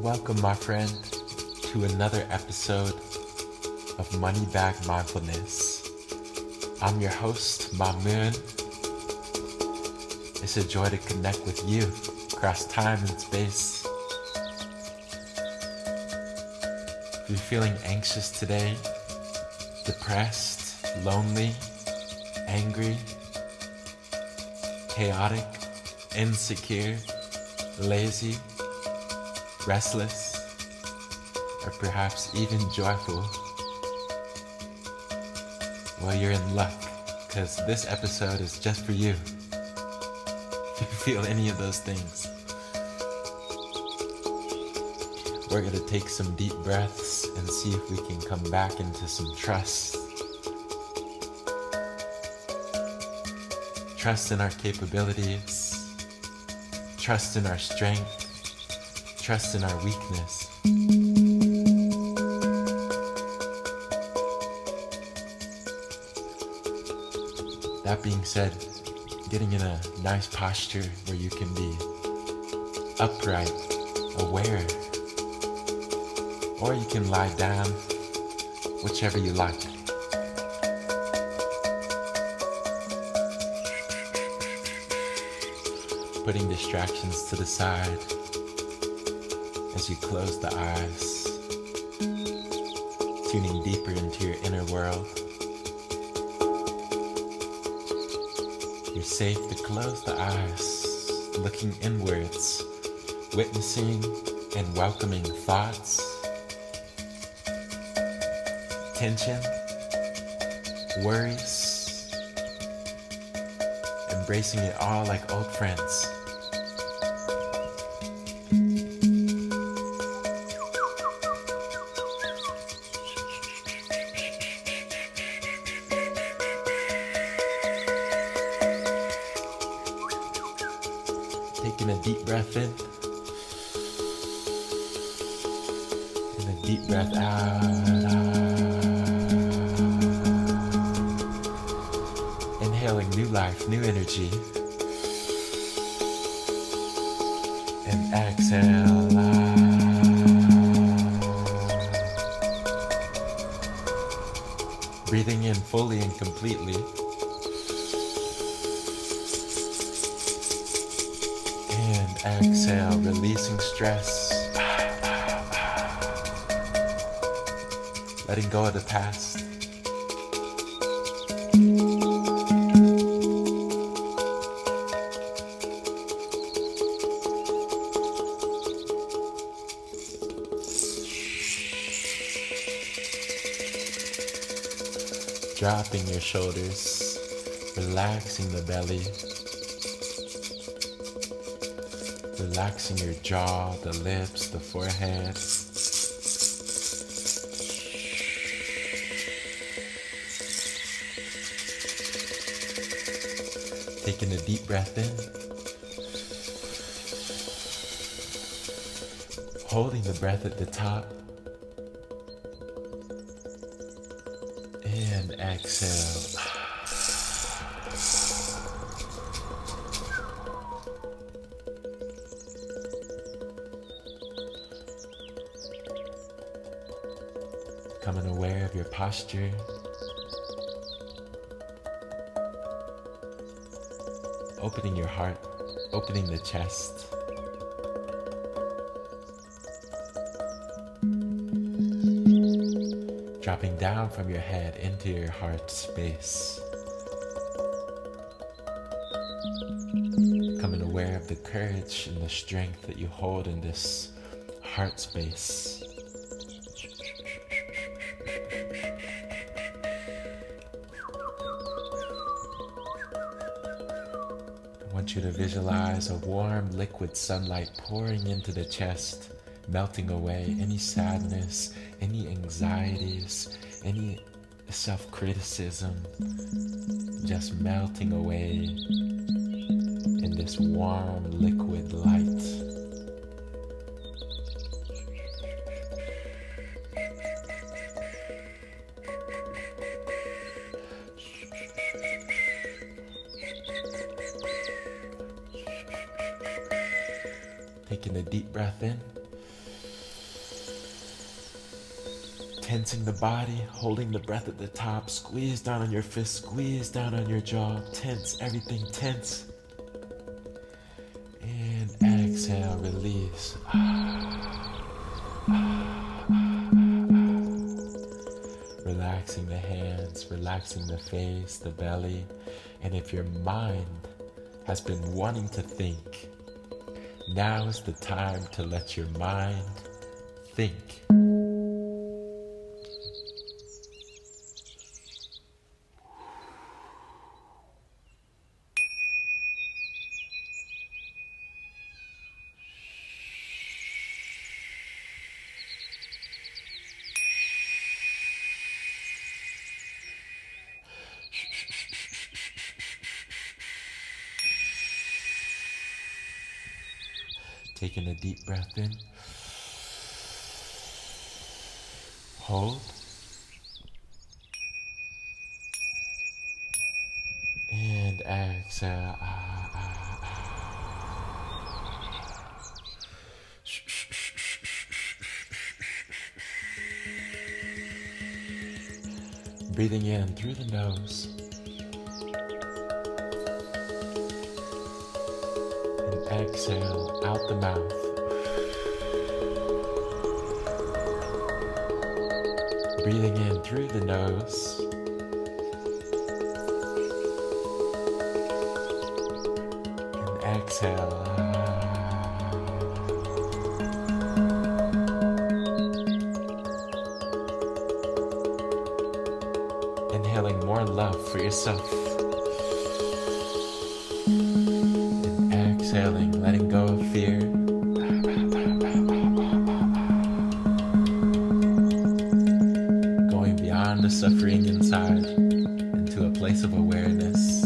Welcome, my friend, to another episode of Money Bag Mindfulness. I'm your host, Mamoon. It's a joy to connect with you across time and space. If you're feeling anxious today, depressed, lonely, angry, chaotic, insecure, lazy, restless, or perhaps even joyful, well, you're in luck, because this episode is just for you. If you feel any of those things, we're going to take some deep breaths and see if we can come back into some trust. Trust in our capabilities, trust in our strength, trust in our weakness. That being said, getting in a nice posture where you can be upright, aware, or you can lie down, whichever you like. Putting distractions to the side as you close the eyes, tuning deeper into your inner world. You're safe to close the eyes, looking inwards, witnessing and welcoming thoughts, tension, worries, embracing it all like old friends. Taking a deep breath in and a deep breath out. Inhaling new life, new energy. And exhale out. Breathing in fully and completely. And exhale, releasing stress. Letting go of the past. dropping your shoulders, relaxing the belly, relaxing your jaw, the lips, the forehead. Taking a deep breath in, holding the breath at the top, and exhale. Becoming aware of your posture. Opening your heart, opening the chest. Dropping down from your head into your heart space. Becoming aware of the courage and the strength that you hold in this heart space. I want you to visualize a warm liquid sunlight pouring into the chest, melting away any sadness, any anxieties, any self-criticism, just melting away in this warm liquid light. Taking a deep breath in, tensing the body, holding the breath at the top, squeeze down on your fist, squeeze down on your jaw, tense, everything tense. And exhale, release. Relaxing the hands, relaxing the face, the belly. And if your mind has been wanting to think, now is the time to let your mind think. Taking a deep breath in. Hold. And exhale. Breathing in through the nose. And exhale out the mouth. Breathing in through the nose. And exhale. Inhaling more love for yourself. And exhaling, letting go of fear. Going beyond the suffering inside into a place of awareness.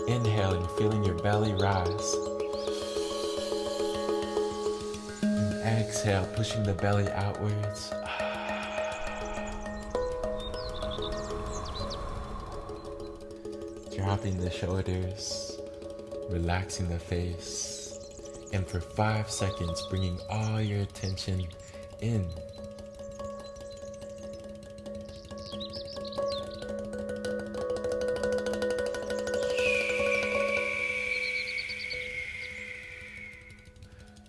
Inhaling, feeling your belly rise. And exhale, pushing the belly outwards. Dropping the shoulders, relaxing the face. And for 5 seconds, bringing all your attention in.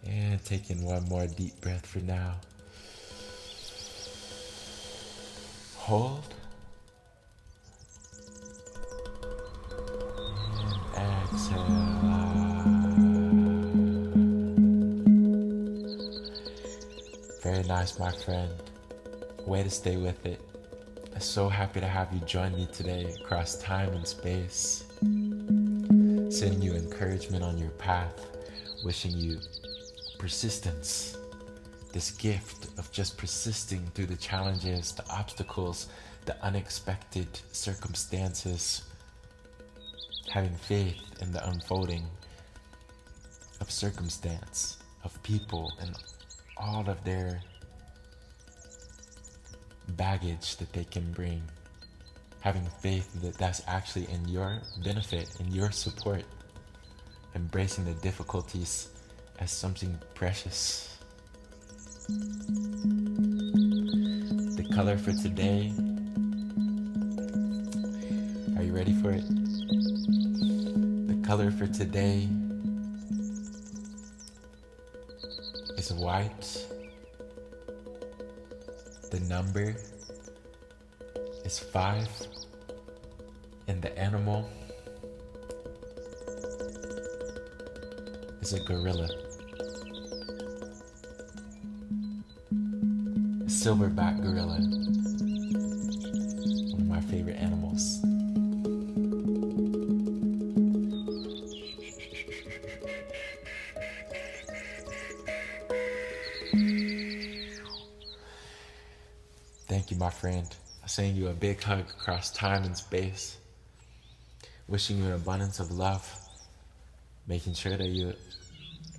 And taking one more deep breath for now. Hold. And exhale. nice, my friend. Way to stay with it. I'm so happy to have you join me today across time and space. Sending you encouragement on your path. Wishing you persistence. This gift of just persisting through the challenges, the obstacles, the unexpected circumstances. Having faith in the unfolding of circumstance, of people, and all of their baggage that they can bring. Having faith that that's actually in your benefit, in your support. Embracing the difficulties as something precious. The color for today, are you ready for it? The color for today is white. The number is 5. And the animal is a gorilla. A silverback gorilla. One of my favorite animals. Thank you, my friend. I'm sending you a big hug across time and space. Wishing you an abundance of love. Making sure that you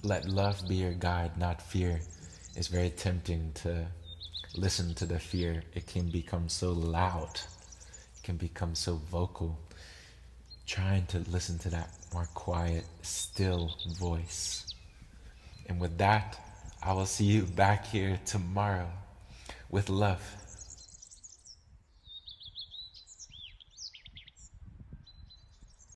let love be your guide, not fear. It's very tempting to listen to the fear. It can become so loud. It can become so vocal. Trying to listen to that more quiet, still voice. And with that, I will see you back here tomorrow with love.